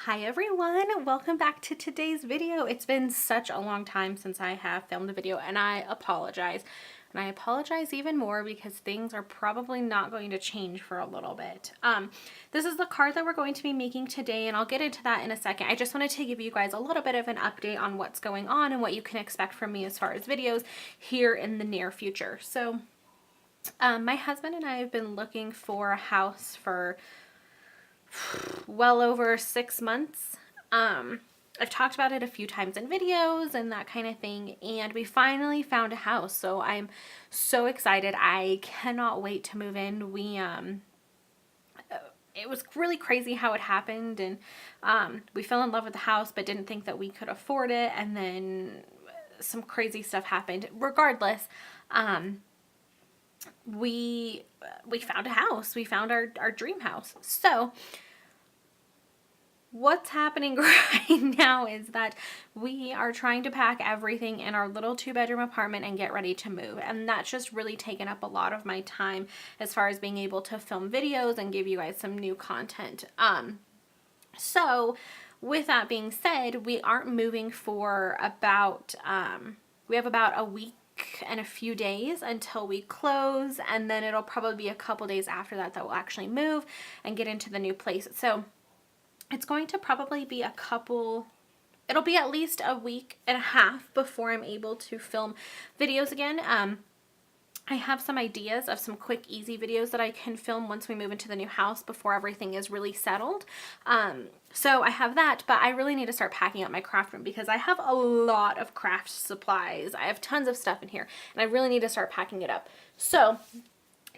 Hi everyone, welcome back to today's video. It's been such a long time since I have filmed a video and I apologize. And I apologize even more because things are probably not going to change for a little bit. This is the card that we're going to be making today and I'll get into that in a second. I just wanted to give you guys a little bit of an update on what's going on and what you can expect from me as far as videos here in the near future. So my husband and I have been looking for a house for well over 6 months. I've talked about it a few times in videos and that kind of thing, and we finally found a house, so I'm so excited. I cannot wait to move in. It was really crazy how it happened, and we fell in love with the house but didn't think that we could afford it, and then some crazy stuff happened. Regardless, we found a house. We found our dream house. So what's happening right now is that we are trying to pack everything in our little 2-bedroom apartment and get ready to move. And that's just really taken up a lot of my time as far as being able to film videos and give you guys some new content. So with that being said, we aren't moving for about, we have about a week and a few days until we close, and then it'll probably be a couple days after that that we'll actually move and get into the new place. So it's going to probably be it'll be at least a week and a half before I'm able to film videos again. I have some ideas of some quick, easy videos that I can film once we move into the new house before everything is really settled. So I have that, but I really need to start packing up my craft room because I have a lot of craft supplies. I have tons of stuff in here, and I really need to start packing it up. So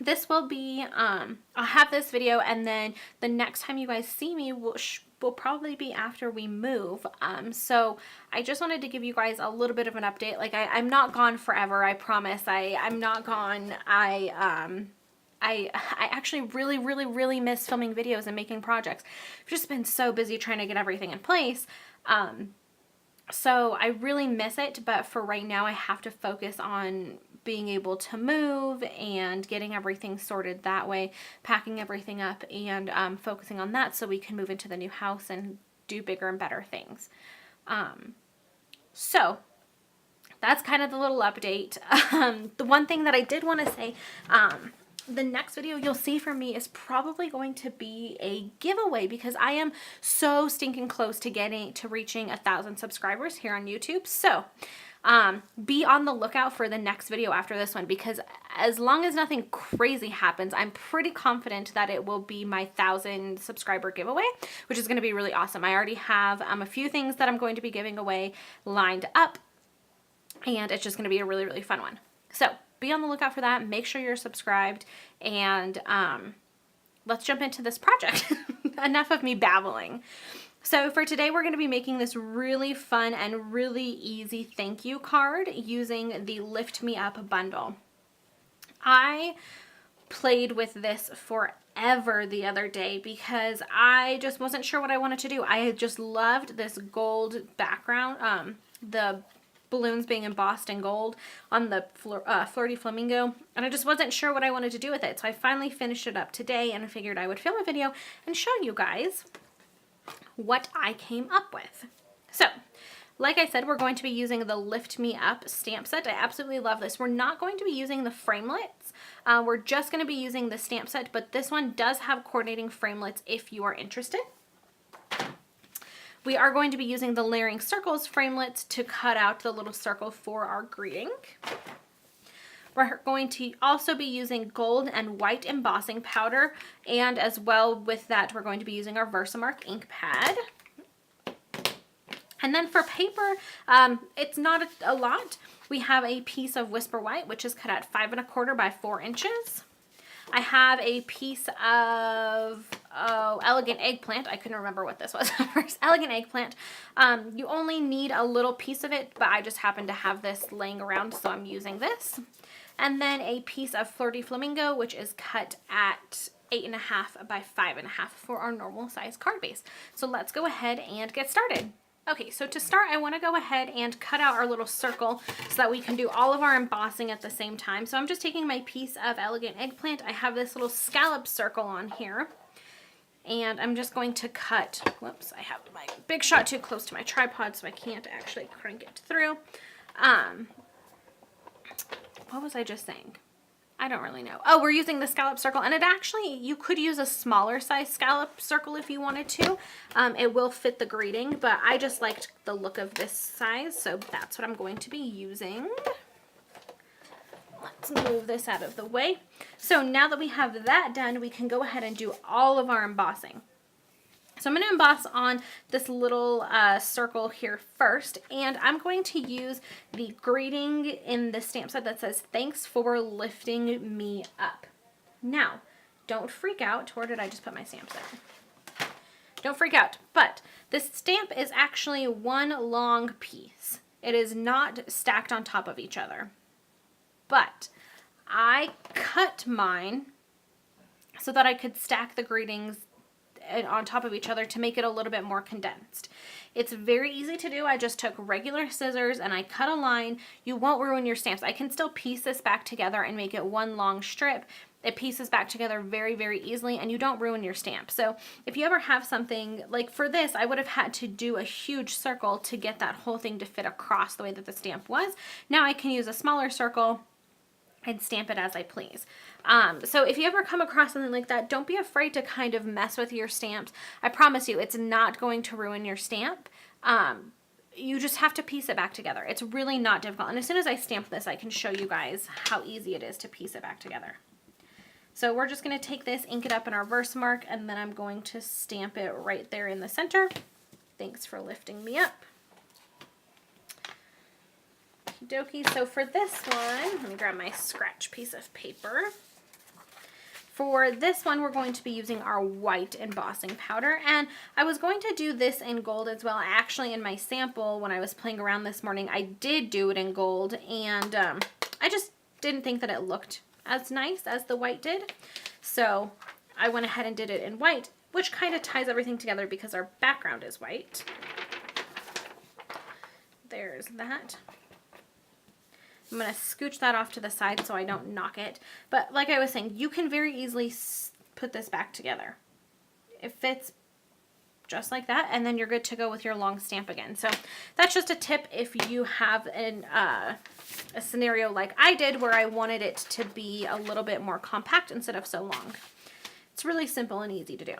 this will be, I'll have this video, and then the next time you guys see me will probably be after we move. So I just wanted to give you guys a little bit of an update. Like I'm not gone forever, I promise. I'm not gone. I actually really miss filming videos and making projects. I've just been so busy trying to get everything in place. So I really miss it, but for right now I have to focus on being able to move and getting everything sorted that way, packing everything up, and focusing on that so we can move into the new house and do bigger and better things. So that's kind of the little update. The one thing that I did want to say, the next video you'll see from me is probably going to be a giveaway because I am so stinking close to reaching 1,000 subscribers here on YouTube. So be on the lookout for the next video after this one, because as long as nothing crazy happens, I'm pretty confident that it will be my 1,000 subscriber giveaway, which is going to be really awesome. I already have a few things that I'm going to be giving away lined up, and it's just going to be a really fun one. So be on the lookout for that. Make sure you're subscribed, and let's jump into this project. Enough of me babbling. So for today, we're going to be making this really fun and really easy thank you card using the Lift Me Up bundle. I played with this forever the other day because I just wasn't sure what I wanted to do. I had just loved this gold background, the balloons being embossed in gold on the Flirty Flamingo, and I just wasn't sure what I wanted to do with it. So I finally finished it up today and figured I would film a video and show you guys what I came up with. So like I said, we're going to be using the Lift Me Up stamp set. I absolutely love this. We're not going to be using the framelits. We're just going to be using the stamp set, but this one does have coordinating framelits if you are interested. We are going to be using the Layering Circles framelits to cut out the little circle for our greeting. We're going to also be using gold and white embossing powder, and as well with that, we're going to be using our Versamark ink pad. And then for paper, it's not a lot. We have a piece of Whisper White, which is cut at 5 1/4 by 4 inches. I have a piece of Elegant Eggplant. I couldn't remember what this was first. Elegant Eggplant. You only need a little piece of it, but I just happen to have this laying around, so I'm using this. And then a piece of Flirty Flamingo, which is cut at 8 1/2 by 5 1/2 for our normal size card base. So let's go ahead and get started. Okay, so to start, I want to go ahead and cut out our little circle so that we can do all of our embossing at the same time. So I'm just taking my piece of Elegant Eggplant. I have this little scallop circle on here. And I'm just going to cut, whoops, I have my Big Shot too close to my tripod, so I can't actually crank it through. What was I just saying? I don't really know. Oh, we're using the scallop circle, and it actually, you could use a smaller size scallop circle if you wanted to. It will fit the greeting, but I just liked the look of this size, so that's what I'm going to be using. Let's move this out of the way. So now that we have that done, we can go ahead and do all of our embossing. So I'm going to emboss on this little circle here first, and I'm going to use the greeting in the stamp set that says, "Thanks for lifting me up." Now, don't freak out. Where did I just put my stamp set? Don't freak out, but this stamp is actually one long piece. It is not stacked on top of each other. But I cut mine so that I could stack the greetings on top of each other to make it a little bit more condensed. It's very easy to do. I just took regular scissors and I cut a line. You won't ruin your stamps. I can still piece this back together and make it one long strip. It pieces back together very, very easily, and you don't ruin your stamp. So if you ever have something, like for this, I would have had to do a huge circle to get that whole thing to fit across the way that the stamp was. Now I can use a smaller circle and stamp it as I please. So if you ever come across something like that, don't be afraid to kind of mess with your stamps. I promise you, it's not going to ruin your stamp. You just have to piece it back together. It's really not difficult. And as soon as I stamp this, I can show you guys how easy it is to piece it back together. So we're just going to take this, ink it up in our Versamark, and then I'm going to stamp it right there in the center. Thanks for lifting me up. Okie dokie. So for this one, let me grab my scratch piece of paper. For this one, we're going to be using our white embossing powder, and I was going to do this in gold as well. Actually, in my sample, when I was playing around this morning, I did do it in gold, and I just didn't think that it looked as nice as the white did. So I went ahead and did it in white, which kind of ties everything together because our background is white. There's that. I'm going to scooch that off to the side so I don't knock it. But like I was saying, you can very easily put this back together. It fits just like that, and then you're good to go with your long stamp again. So that's just a tip if you have a scenario like I did where I wanted it to be a little bit more compact instead of so long. It's really simple and easy to do.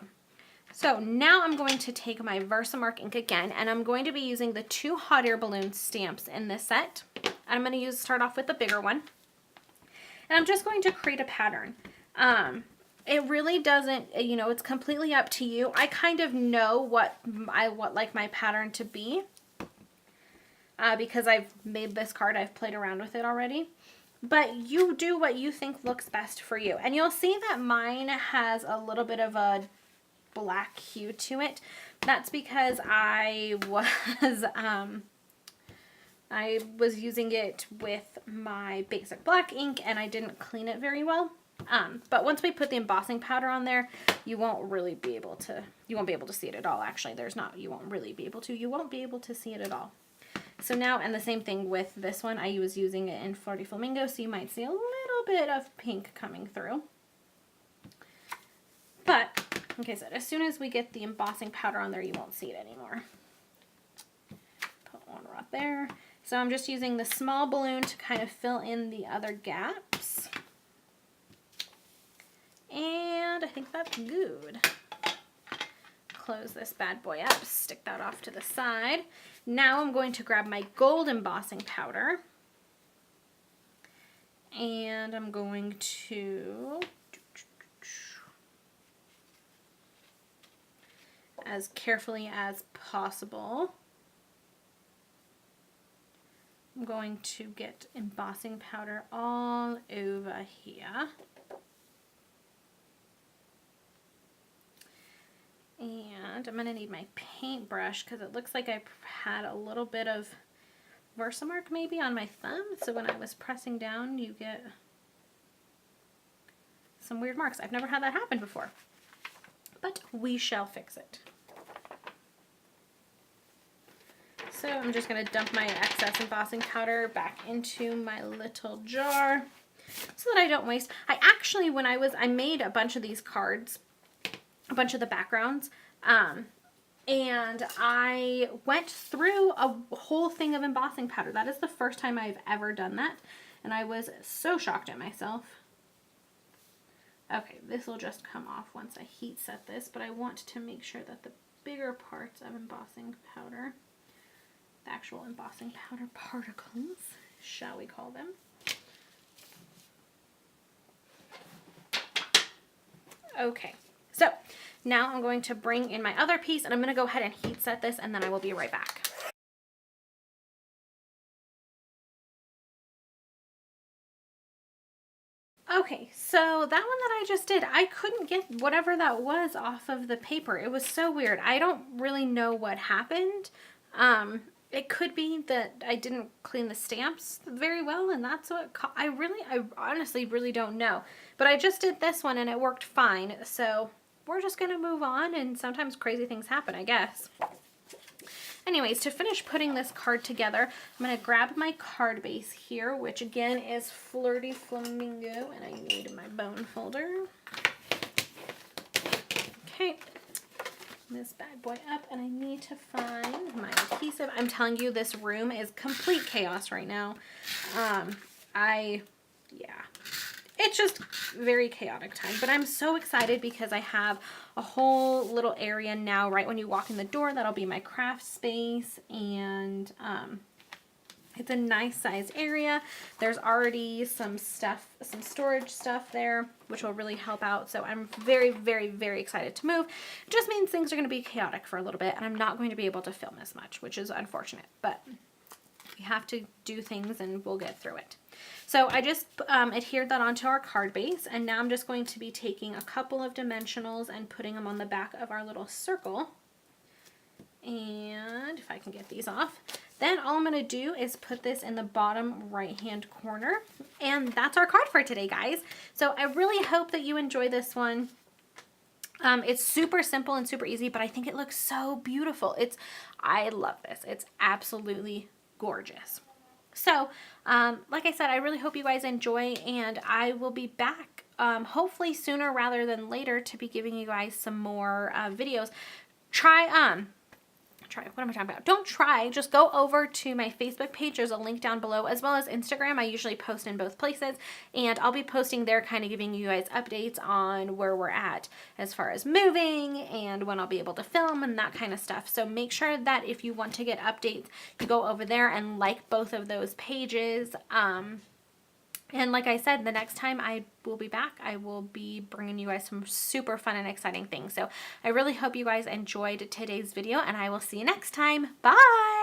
So now I'm going to take my Versamark ink again, and I'm going to be using the 2 hot air balloon stamps in this set. And I'm going to start off with the bigger one. And I'm just going to create a pattern. It really doesn't, you know, it's completely up to you. I kind of know what I like my pattern to be because I've made this card. I've played around with it already. But you do what you think looks best for you. And you'll see that mine has a little bit of a black hue to it. That's because I was using it with my basic black ink and I didn't clean it very well. But once we put the embossing powder on there, you won't be able to see it at all. Actually, you won't be able to see it at all. So now, and the same thing with this one, I was using it in Flirty Flamingo, so you might see a little bit of pink coming through. But, like I said, as soon as we get the embossing powder on there, you won't see it anymore. Put one right there. So I'm just using the small balloon to kind of fill in the other gaps. And I think that's good. Close this bad boy up, stick that off to the side. Now I'm going to grab my gold embossing powder. And I'm going to, as carefully as possible, I'm going to get embossing powder all over here. And I'm going to need my paintbrush because it looks like I had a little bit of Versamark maybe on my thumb. So when I was pressing down, you get some weird marks. I've never had that happen before, but we shall fix it. So I'm just going to dump my excess embossing powder back into my little jar so that I don't waste. I actually, I made a bunch of these cards a bunch of the backgrounds. And I went through a whole thing of embossing powder. That is the first time I've ever done that. And I was so shocked at myself. Okay, this will just come off once I heat set this, but I want to make sure that the bigger parts of embossing powder, the actual embossing powder particles, shall we call them. Okay, so now I'm going to bring in my other piece and I'm going to go ahead and heat set this and then I will be right back. Okay, so that one that I just did, I couldn't get whatever that was off of the paper. It was so weird. I don't really know what happened. It could be that I didn't clean the stamps very well, and that's what I honestly really don't know. But I just did this one and it worked fine. So we're just gonna move on, and sometimes crazy things happen, I guess. Anyways, to finish putting this card together, I'm going to grab my card base here, which again is Flirty Flamingo, and I need my bone folder. Okay, this bad boy up, and I need to find my adhesive. I'm telling you, this room is complete chaos right now. Yeah. It's just very chaotic time, but I'm so excited because I have a whole little area now right when you walk in the door. That'll be my craft space, and it's a nice size area. There's already some stuff, some storage stuff there, which will really help out. So I'm very, very, very excited to move. It just means things are going to be chaotic for a little bit, and I'm not going to be able to film as much, which is unfortunate, but we have to do things and we'll get through it. So I just adhered that onto our card base, and now I'm just going to be taking a couple of dimensionals and putting them on the back of our little circle. And if I can get these off, then all I'm going to do is put this in the bottom right hand corner, and that's our card for today, guys. So I really hope that you enjoy this one. It's super simple and super easy, but I think it looks so beautiful. I love this. It's absolutely gorgeous. So, like I said, I really hope you guys enjoy, and I will be back hopefully sooner rather than later to be giving you guys some more videos. What am I talking about? Don't try, just go over to my Facebook page. There's a link down below, as well as Instagram. I usually post in both places, and I'll be posting there, kind of giving you guys updates on where we're at as far as moving and when I'll be able to film and that kind of stuff. So make sure that if you want to get updates, you go over there and like both of those pages. And like I said, the next time I will be back, I will be bringing you guys some super fun and exciting things. So I really hope you guys enjoyed today's video, and I will see you next time. Bye!